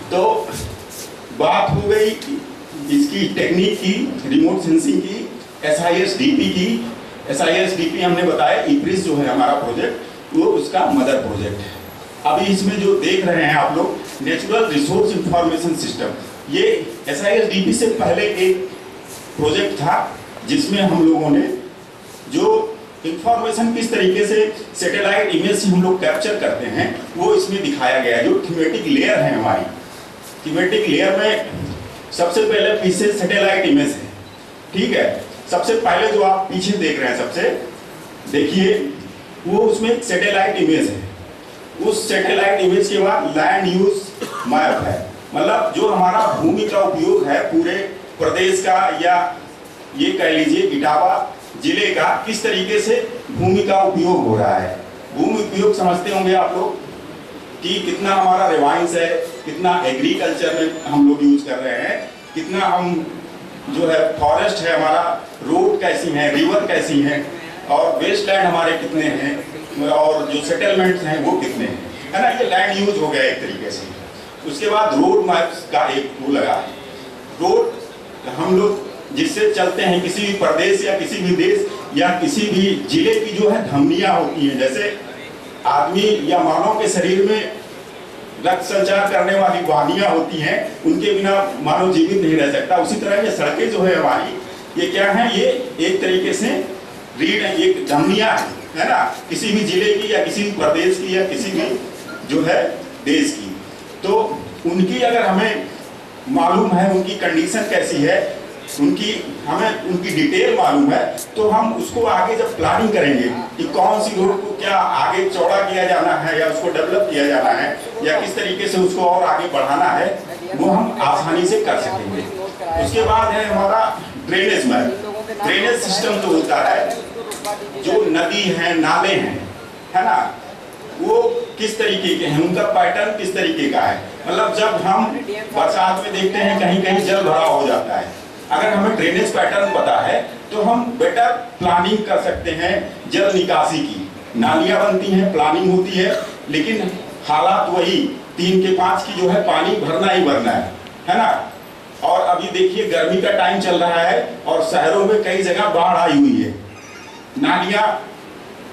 तो बात हो गई इसकी टेक्निक की, रिमोट सेंसिंग की, SISDP की। SISDP हमने बताया IPRIS जो है हमारा प्रोजेक्ट, वो उसका मदर प्रोजेक्ट है। अभी इसमें जो देख रहे हैं आप लोग, नेचुरल रिसोर्स इंफॉर्मेशन सिस्टम, ये SISDP से पहले एक प्रोजेक्ट था जिसमें हम लोगों ने जो इंफॉर्मेशन किस तरीके से सैटेलाइट इमेज से हम लोग कैप्चर करते हैं वो इसमें दिखाया गया है। जो थीमेटिक लेयर है हमारी, थीमेटिक लेयर में सबसे पहले पीछे सैटेलाइट इमेज है, ठीक है। सबसे पहले जो आप पीछे देख रहे हैं, सबसे देखिए वो उसमें एक सैटेलाइट इमेज है। उस सैटेलाइट इमेज के बाद लैंड यूज मैप है, मतलब जो हमारा भूमि का उपयोग है पूरे प्रदेश का, या ये कह लीजिए इटावा जिले का, किस तरीके से भूमि का उपयोग हो रहा है। भूमि उपयोग समझते होंगे आप लोग कि कितना हमारा रिवाइंस है, कितना एग्रीकल्चर में हम लोग यूज कर रहे हैं, कितना हम जो है फॉरेस्ट है हमारा, रोड कैसी है, रिवर कैसी है, और वेस्टलैंड हमारे कितने हैं, और जो सेटलमेंट्स हैं वो कितने हैं, है ना। ये लैंड यूज हो गया एक तरीके से। उसके बाद रोड मैप्स का एक वो लगा, रोड हम लोग जिससे चलते हैं किसी भी प्रदेश या किसी भी देश या किसी भी जिले की जो है धमनियां होती हैं, जैसे आदमी या मानव के शरीर में रक्त संचार करने वाली वाहिनियां होती हैं, उनके बिना मानव जीवित नहीं रह सकता। उसी तरह ये सड़कें जो है हमारी, ये क्या है, ये एक तरीके से रीढ़ है, ये धमनियां है ना, किसी भी जिले की या किसी भी प्रदेश की या किसी भी जो है देश की। तो उनकी अगर हमें मालूम है उनकी कंडीशन कैसी है, उनकी हमें उनकी डिटेल मालूम है, तो हम उसको आगे जब प्लानिंग करेंगे कि कौन सी रोड को क्या आगे चौड़ा किया जाना है या उसको डेवलप किया जाना है या किस तरीके से उसको और आगे बढ़ाना है, वो हम आसानी से कर सकेंगे। उसके बाद है हमारा ड्रेनेज मैप। ड्रेनेज सिस्टम जो होता है, जो नदी है, नाले हैं, है ना, वो किस तरीके के हैं, उनका पैटर्न किस तरीके का है। मतलब जब हम बरसात में देखते हैं कहीं कहीं जल भराव हो जाता है, अगर हमें ड्रेनेज पैटर्न पता है तो हम बेटर प्लानिंग कर सकते हैं जल निकासी की। नालियां बनती हैं, प्लानिंग होती है, लेकिन हालात वही 3 के 5 की जो है, पानी भरना ही भरना है ना। और अभी देखिए गर्मी का टाइम चल रहा है और शहरों में कई जगह बाढ़ आई हुई है, नालियां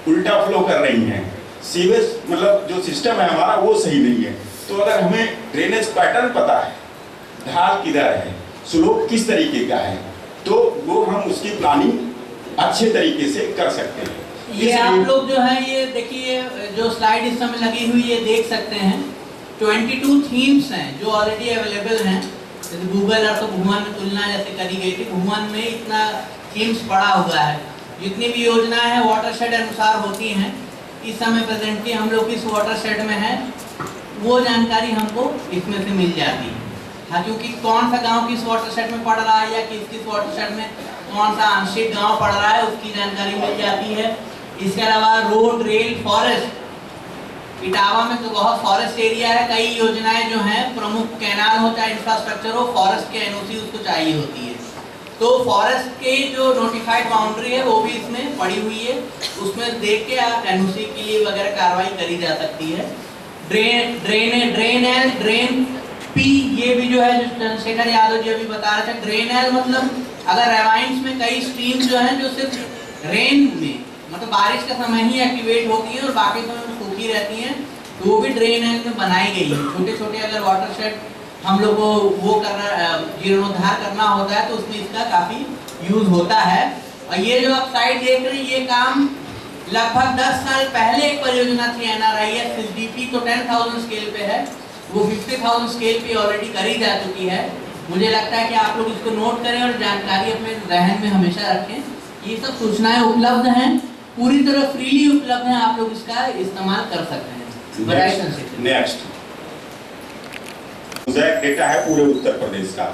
उल्टा फ्लो कर रही हैं, सीवेज मतलब जो सिस्टम है हमारा वो सही नहीं है। तो अगर हमें ड्रेनेज पैटर्न पता है, ढाल किधर है, स्लोप किस तरीके का है, तो वो हम उसकी प्लानिंग अच्छे तरीके से कर सकते हैं। ये आप लोग जो है, ये देखिए जो स्लाइड इस समय लगी हुई है, देख सकते हैं 22 थीम्स हैं जो ऑलरेडी अवेलेबल हैं। जैसे गूगल अर्थ भूमन में तुलना जैसे करी गई थी, भूमन में इतना थीम्स पड़ा हुआ है। जितनी भी योजना है वाटरशेड अनुसार होती हैं। इस समय प्रेजेंटली हम लोग किस वाटरशेड में है वो जानकारी हमको इसमें से मिल जाती है। हाँ, क्योंकि कौन सा गांव किस वाटरशेड में पड़ रहा है या किस वाटरशेड में कौन सा आंशिक गांव पड़ रहा है उसकी जानकारी मिल जाती है। इसके अलावा रोड, रेल, फॉरेस्ट, इटावा में तो बहुत फॉरेस्ट एरिया है, कई योजनाएं जो हैं, प्रमुख कैनाल हो चाहे इंफ्रास्ट्रक्चर हो, फॉरेस्ट के NOC उसको चाहिए होती है। तो फॉरेस्ट के जो नोटिफाइड बाउंड्री है वो भी इसमें पड़ी हुई है, उसमें देख के आप NOC के लिए वगैरह कार्रवाई करी जा सकती है। ड्रेन पी, ये भी जो है जो चंद्रशेखर यादव जी अभी बता रहे थे, ड्रेनेज मतलब अगर रेवाइंस में कई स्ट्रीम जो हैं जो सिर्फ रेन में मतलब बारिश के समय ही एक्टिवेट होती है और बाकी समय में सूखी रहती हैं, तो वो भी ड्रेनेज में बनाई गई है। छोटे छोटे अगर वाटरशेड हम लोग को वो करना, जीर्णोद्धार करना होता है तो उसमें इसका काफी यूज होता है। और ये जो आप साइड देख रहे हैं, ये काम लगभग 10 साल पहले एक परियोजना थी NRIS-SDP, तो 10,000 स्केल पे है, वो 50,000 स्केल पे ऑलरेडी करी जा चुकी है। मुझे लगता है कि आप लोग इसको नोट करें और जानकारी अपने जहन में हमेशा रखें। ये सब सूचनाएं उपलब्ध हैं, पूरी तरह फ्रीली उपलब्ध हैं, आप लोग इसका इस्तेमाल कर सकते हैं। नेक्स्ट डेटा है पूरे उत्तर प्रदेश का।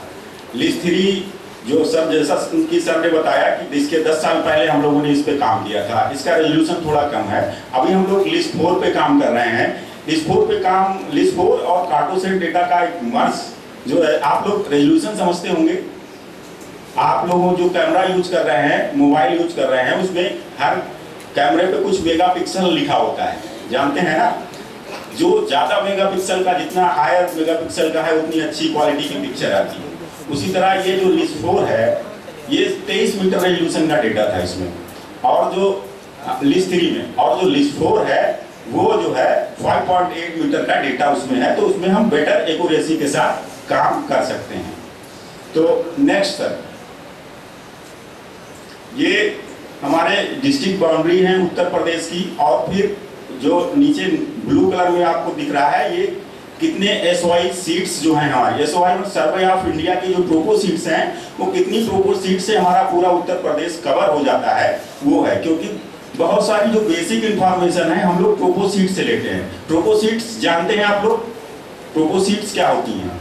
लिस्ट 3 जो सब जैसा उनकी सर ने बताया कि इसके 10 साल पहले हम लोगों ने इस पे काम किया था, इसका रेजोल्यूशन थोड़ा कम है। अभी हम लोग लिस्ट 4 पे काम कर रहे हैं। लिस्ट 4 पे काम, लिस्ट 4 और कार्टोसैट डेटा का एक मर्ज जो है, आप लोग रेजोल्यूशन समझते होंगे। आप लोग जो कैमरा यूज कर रहे हैं, मोबाइल यूज कर रहे हैं, उसमें हर कैमरे पे कुछ मेगापिक्सल लिखा होता है, जानते हैं ना। जो ज़्यादा मेगापिक्सल का, जितना हायर मेगापिक्सल का है उतनी अच्छी क्वालिटी की पिक्चर आती है। उसी तरह ये जो लिस्ट 4 है, ये 23 मीटर रेजोल्यूशन का डेटा था इसमें, और जो लिस्ट 3 में, और जो लिस्ट 4 है वो जो है 5.8 मीटर का डेटा उसमें है, तो उसमें हम बेटर एक्यूरेसी के साथ काम कर सकते हैं। तो नेक्स्ट सर, ये हमारे डिस्ट्रिक्ट बाउंड्री है उत्तर प्रदेश की, और फिर जो नीचे ब्लू कलर में आपको दिख रहा है, ये कितने SOI सीट्स जो हैं हमारे, SOI सर्वे ऑफ इंडिया की जो ट्रोपो सीट्स हैं, वो कितनी ट्रोपो सीट से हमारा पूरा उत्तर प्रदेश कवर हो जाता है वो है। क्योंकि बहुत सारी जो बेसिक इंफॉर्मेशन है हम लोग ट्रोपो सीट से लेते हैं। ट्रोपो सीट्स जानते हैं आप लोग, ट्रोपो सीट्स क्या होती हैं?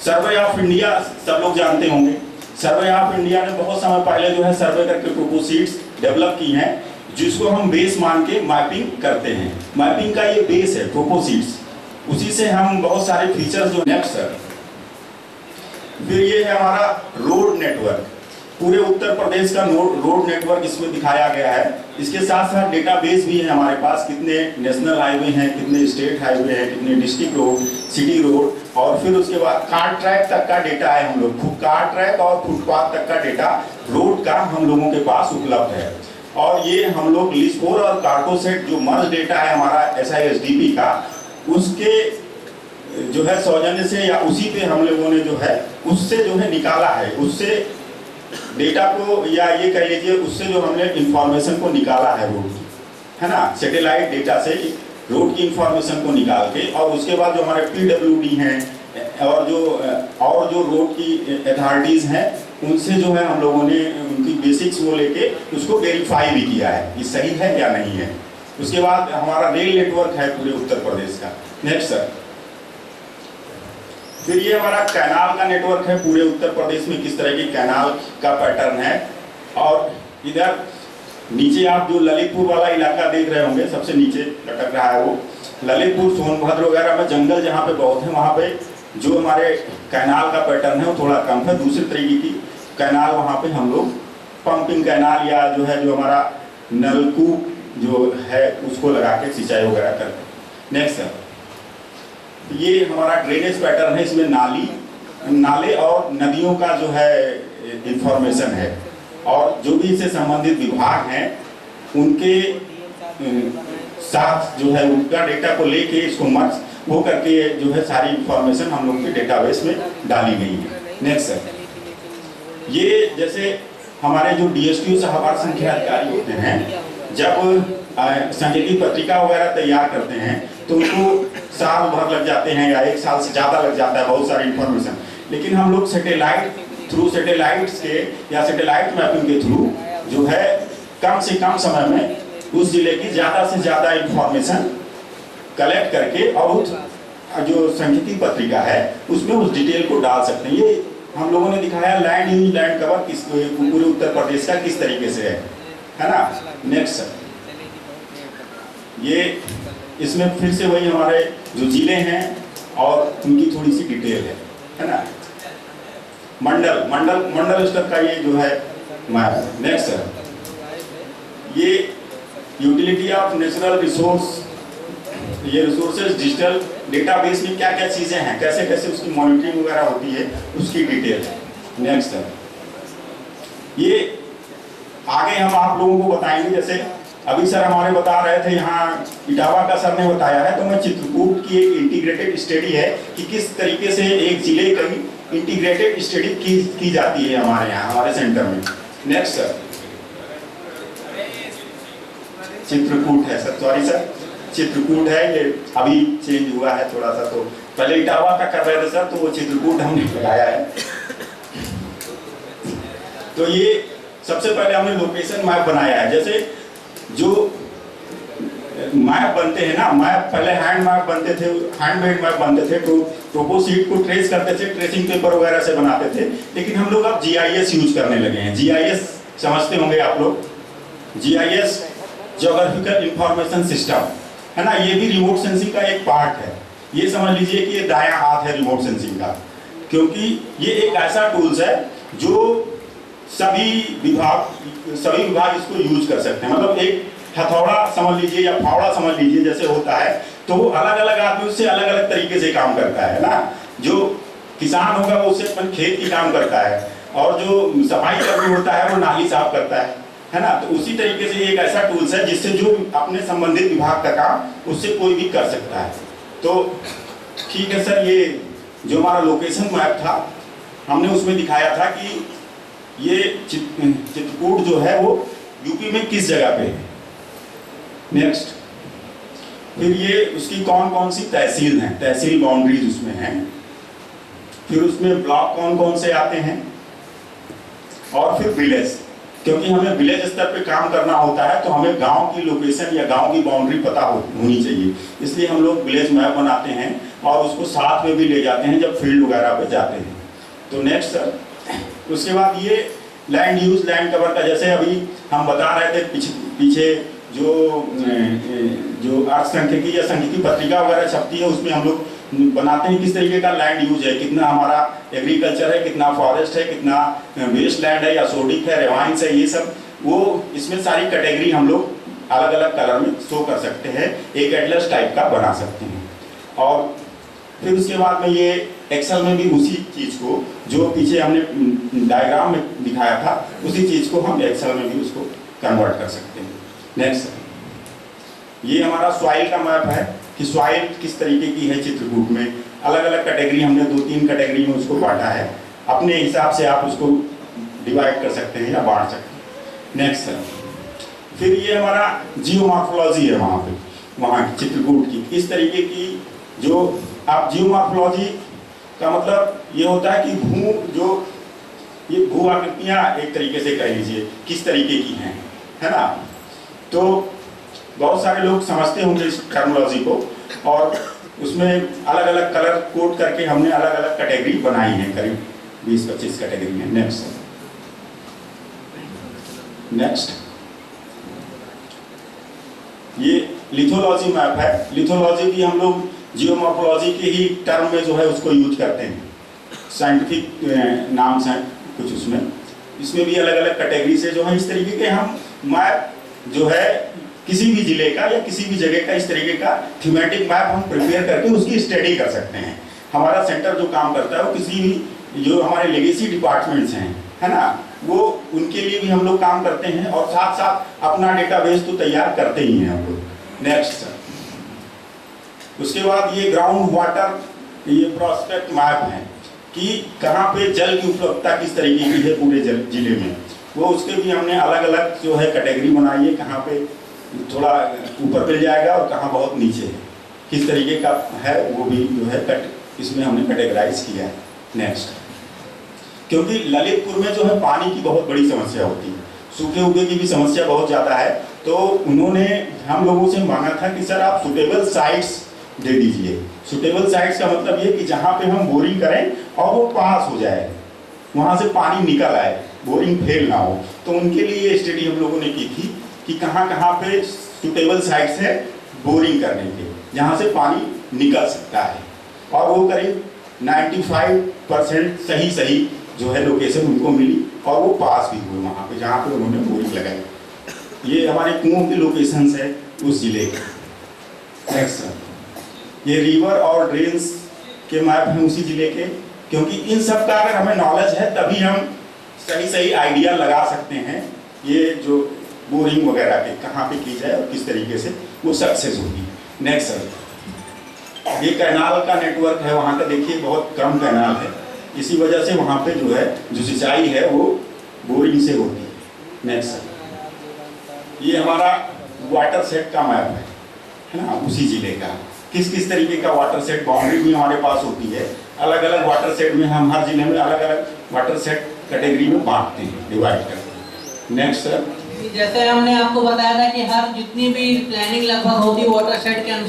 सर्वे ऑफ इंडिया सब लोग जानते होंगे। सर्वे ऑफ इंडिया ने बहुत समय पहले जो है सर्वे करके ट्रोपो सीट्स डेवलप की हैं, जिसको हम बेस मान के मैपिंग करते हैं। मैपिंग का ये बेस है ट्रोपो सीट्स, उसी से हम बहुत सारे फीचर्स जो। नेक्स्ट सर, फिर ये है हमारा रोड नेटवर्क, पूरे उत्तर प्रदेश का रोड नेटवर्क इसमें दिखाया गया है। इसके साथ साथ डेटाबेस भी है हमारे पास, कितने नेशनल हाईवे हैं, कितने स्टेट हाईवे हैं, कितने डिस्ट्रिक्ट रोड, सिटी रोड, और फिर उसके बाद कार ट्रैक तक का डेटा है। हम लोग कार ट्रैक और फुटपाथ तक का डेटा रोड का हम लोगों के पास उपलब्ध है। और ये हम लोग लिस्ट 4 और कार्टोसेट जो मर्ज डेटा है हमारा SISDP का, उसके जो है सौजन्य से या उसी पे हम लोगों ने जो है उससे जो है निकाला है, उससे डेटा को, या ये कह लीजिए उससे जो हमने इंफॉर्मेशन को निकाला है रोड की, है ना, सैटेलाइट डेटा से रोड की इंफॉर्मेशन को निकाल के, और उसके बाद जो हमारे PWD हैं और जो रोड की अथॉरिटीज़ हैं, उनसे जो है हम लोगों ने उनकी बेसिक्स वो लेके उसको वेरीफाई भी किया है कि सही है या नहीं है। उसके बाद हमारा रेल नेटवर्क है पूरे उत्तर प्रदेश का। नेक्स्ट सर, फिर ये हमारा कैनाल का नेटवर्क है, पूरे उत्तर प्रदेश में किस तरह की कैनाल का पैटर्न है। और इधर नीचे आप जो ललितपुर वाला इलाका देख रहे होंगे, सबसे नीचे लटक रहा है वो ललितपुर, सोनभद्र वगैरह में जंगल जहाँ पे बहुत है, वहाँ पे जो हमारे कैनाल का पैटर्न है वो थोड़ा कम है। दूसरी तरीके की कैनाल वहाँ पे हम लोग पंपिंग कैनाल या जो है जो हमारा नलकूप जो है उसको लगा के सिंचाई वगैरह करते हैं। नेक्स्ट सर, ये हमारा ड्रेनेज पैटर्न है, इसमें नाले और नदियों का जो है इंफॉर्मेशन है, और जो भी इससे संबंधित विभाग हैं उनके साथ जो है उनका डेटा को लेके इसको मर्ज वो करके जो है सारी इंफॉर्मेशन हम लोग के डेटाबेस में डाली गई है। नेक्स्ट सर, ये जैसे हमारे जो DSTO सहवार संख्या अधिकारी होते हैं, जब सांकेतिक पत्रिका वगैरह तैयार करते हैं तो उनको साल भर लग जाते हैं या 1 साल से ज़्यादा लग जाता है बहुत सारी इंफॉर्मेशन। लेकिन हम लोग सैटेलाइट्स के या सैटेलाइट मैपिंग के थ्रू जो है कम से कम समय में उस जिले की ज़्यादा से ज़्यादा इंफॉर्मेशन कलेक्ट करके और उस जो सांकेतिक पत्रिका है उसमें उस डिटेल को डाल सकते हैं। ये हम लोगों ने दिखाया लैंड यूज लैंड कवर किस पूरे उत्तर प्रदेश का किस तरीके से है ना। नेक्स्ट सर, ये इसमें फिर से वही हमारे जो जिले हैं और उनकी थोड़ी सी डिटेल है ना। मंडल स्तर का ये जो है मैप। नेक्स्ट सर, ये यूटिलिटी ऑफ नेचुरल रिसोर्स, ये रिसोर्सेज डिजिटल डेटाबेस में क्या क्या चीज़ें हैं, कैसे कैसे उसकी मॉनिटरिंग वगैरह होती है, उसकी डिटेल है। नेक्स्ट सर, ये आगे हम आप लोगों को बताएंगे। जैसे अभी सर हमारे बता रहे थे, यहाँ इटावा का सर ने बताया है, तो मैं चित्रकूट की एक इंटीग्रेटेड स्टडी है कि किस तरीके से एक जिले की इंटीग्रेटेड स्टडी की जाती है हमारे यहाँ हमारे सेंटर में। नेक्स्ट सर, चित्रकूट है सर, सॉरी सर, चित्रकूट है, ये अभी चेंज हुआ है थोड़ा सा, तो पहले इटावा का कर रहे थे सर, तो वो चित्रकूट हमने लगाया है। तो ये सबसे पहले हमने लोकेशन मैप बनाया है। जैसे जो मैप बनते हैं ना, मैप पहले हैंड मैप बनते थे, हैंडमेड मैप बनते थे, तो टोपो सीट को ट्रेस करते थे, ट्रेसिंग पेपर वगैरह से बनाते थे। लेकिन हम लोग अब GIS यूज करने लगे हैं। GIS समझते होंगे आप लोग, GIS ज्योग्राफिकल इंफॉर्मेशन सिस्टम है ना। ये भी रिमोट सेंसिंग का एक पार्ट है। ये समझ लीजिए कि ये दायां हाथ है रिमोट सेंसिंग का, क्योंकि ये एक ऐसा टूल्स है जो सभी विभाग इसको यूज कर सकते हैं। मतलब एक हथौड़ा समझ लीजिए या फावड़ा समझ लीजिए जैसे होता है, तो वो अलग अलग आदमी उससे अलग अलग तरीके से काम करता है ना। जो किसान होगा वो उससे अपन खेत की काम करता है, और जो सफाई कर्मी होता है वो नाली साफ करता है ना। तो उसी तरीके से एक ऐसा टूल्स है जिससे जो अपने संबंधित विभाग का काम उससे कोई भी कर सकता है। तो ठीक है सर, ये जो हमारा लोकेशन मैप था हमने उसमें दिखाया था कि ये चित्रकूट जो है वो यूपी में किस जगह पे है। नेक्स्ट, फिर ये उसकी कौन कौन सी तहसील हैं, तहसील बाउंड्रीज उसमें हैं, फिर उसमें ब्लॉक कौन कौन से आते हैं, और फिर विलेज, क्योंकि हमें विलेज स्तर पे काम करना होता है तो हमें गांव की लोकेशन या गांव की बाउंड्री पता होनी चाहिए, इसलिए हम लोग विलेज मैप बनाते हैं और उसको साथ में भी ले जाते हैं जब फील्ड वगैरह पे जाते हैं। तो नेक्स्ट सर, उसके बाद ये लैंड यूज, लैंड कवर का, जैसे अभी हम बता रहे थे पीछे जो अर्थसंख्यिकी या सांख्यिकी पत्रिका वगैरह छपती है उसमें हम लोग बनाते हैं किस तरीके का लैंड यूज है, कितना हमारा एग्रीकल्चर है, कितना फॉरेस्ट है, कितना वेस्ट लैंड है या सोडिक है, रेवाइंस है, ये सब वो इसमें सारी कैटेगरी हम लोग अलग अलग कलर में शो कर सकते हैं, एक एटलस टाइप का बना सकते हैं। और फिर उसके बाद में ये एक्सेल में भी उसी चीज़ को जो पीछे हमने डायग्राम में दिखाया था उसी चीज़ को हम एक्सेल में भी उसको कन्वर्ट कर सकते हैं। नेक्स्ट, ये हमारा सॉइल का मैप है कि सॉइल किस तरीके की है चित्रकूट में, अलग अलग कैटेगरी हमने 2-3 कैटेगरी में उसको बांटा है, अपने हिसाब से आप उसको डिवाइड कर सकते हैं या बांट सकते हैं। नेक्स्ट सर, फिर ये हमारा जियोमॉर्फोलॉजी है वहाँ की चित्रकूट की, इस तरीके की जो आप जियोमॉर्फोलॉजी का मतलब ये होता है कि ये भू आकृतियाँ एक तरीके से कह लीजिए किस तरीके की हैं, है ना। तो बहुत सारे लोग समझते होंगे इस टर्मिनोलॉजी को, और उसमें अलग अलग कलर कोड करके हमने अलग अलग कैटेगरी बनाई है, करीब 20-25 कैटेगरी में। नेक्स्ट, ये लिथोलॉजी मैप है। लिथोलॉजी भी हम लोग जियोमॉर्फोलॉजी के ही टर्म में जो है उसको यूज करते हैं, साइंटिफिक नाम हैं कुछ उसमें, इसमें भी अलग अलग कैटेगरी से जो है इस तरीके के हम मैप जो है किसी भी जिले का या किसी भी जगह का इस तरीके का थीमेटिक मैप हम प्रिपेयर करके उसकी स्टडी कर सकते हैं। हमारा सेंटर जो काम करता है वो किसी भी जो हमारे लेगेसी डिपार्टमेंट्स हैं, है ना, वो उनके लिए भी हम लोग काम करते हैं और साथ साथ अपना डेटाबेस तो तैयार करते ही हैं हम लोग। नेक्स्ट सर, उसके बाद ये ग्राउंड वाटर, ये प्रोस्पेक्ट मैप है कि कहाँ पे जल की उपलब्धता किस तरीके की है पूरे जिले में, वो उसके भी हमने अलग अलग जो है कैटेगरी बनाई है, कहाँ पे थोड़ा ऊपर मिल जाएगा और कहाँ बहुत नीचे है, किस तरीके का है वो भी जो है इसमें हमने कैटेगराइज किया है। नेक्स्ट, क्योंकि ललितपुर में जो है पानी की बहुत बड़ी समस्या होती है, सूखे उगे की भी समस्या बहुत ज़्यादा है, तो उन्होंने हम लोगों से मांगा था कि सर आप सुटेबल साइट्स दे दीजिए। सुटेबल साइट्स का मतलब ये कि जहाँ पे हम बोरिंग करें और वो पास हो जाए, वहाँ से पानी निकल आए, बोरिंग फेल ना हो। तो उनके लिए ये स्टडी हम लोगों ने की थी कि कहाँ कहाँ पे सुटेबल साइट्स है बोरिंग करने के, जहाँ से पानी निकल सकता है, और वो करीब 95% सही जो है लोकेशन उनको मिली और वो पास भी हुए वहाँ पे जहाँ पे उन्होंने बोरिंग लगाई। ये हमारे कुओं के लोकेशंस है उस जिले के। नेक्स्ट, ये रिवर और ड्रेन्स के मैप हैं उसी जिले के, क्योंकि इन सब का अगर हमें नॉलेज है तभी हम सही आइडिया लगा सकते हैं ये जो बोरिंग वगैरह के कहाँ पे की जाए और किस तरीके से वो सक्सेस होगी। नेक्स्ट सर, ये कैनाल का नेटवर्क है वहाँ का, देखिए बहुत कम कैनाल है, इसी वजह से वहाँ पे जो है जो सिंचाई है वो बोरिंग से होती है। नेक्स्ट सर, ये हमारा वाटर सेट का मैप है ना, उसी जिले का किस तरीके का वाटर सेट बाउंड्री भी हमारे पास होती है, अलग अलग वाटर सेट में हम हर जिले में अलग अलग वाटर सेट कैटेगरी में बांटते हैं, डिवाइड करते हैं। नेक्स्ट सर, जैसे हमने आपको बताया था कि हर जितनी भी प्लानिंग लगभग होती है वाटर सेट के अनुसार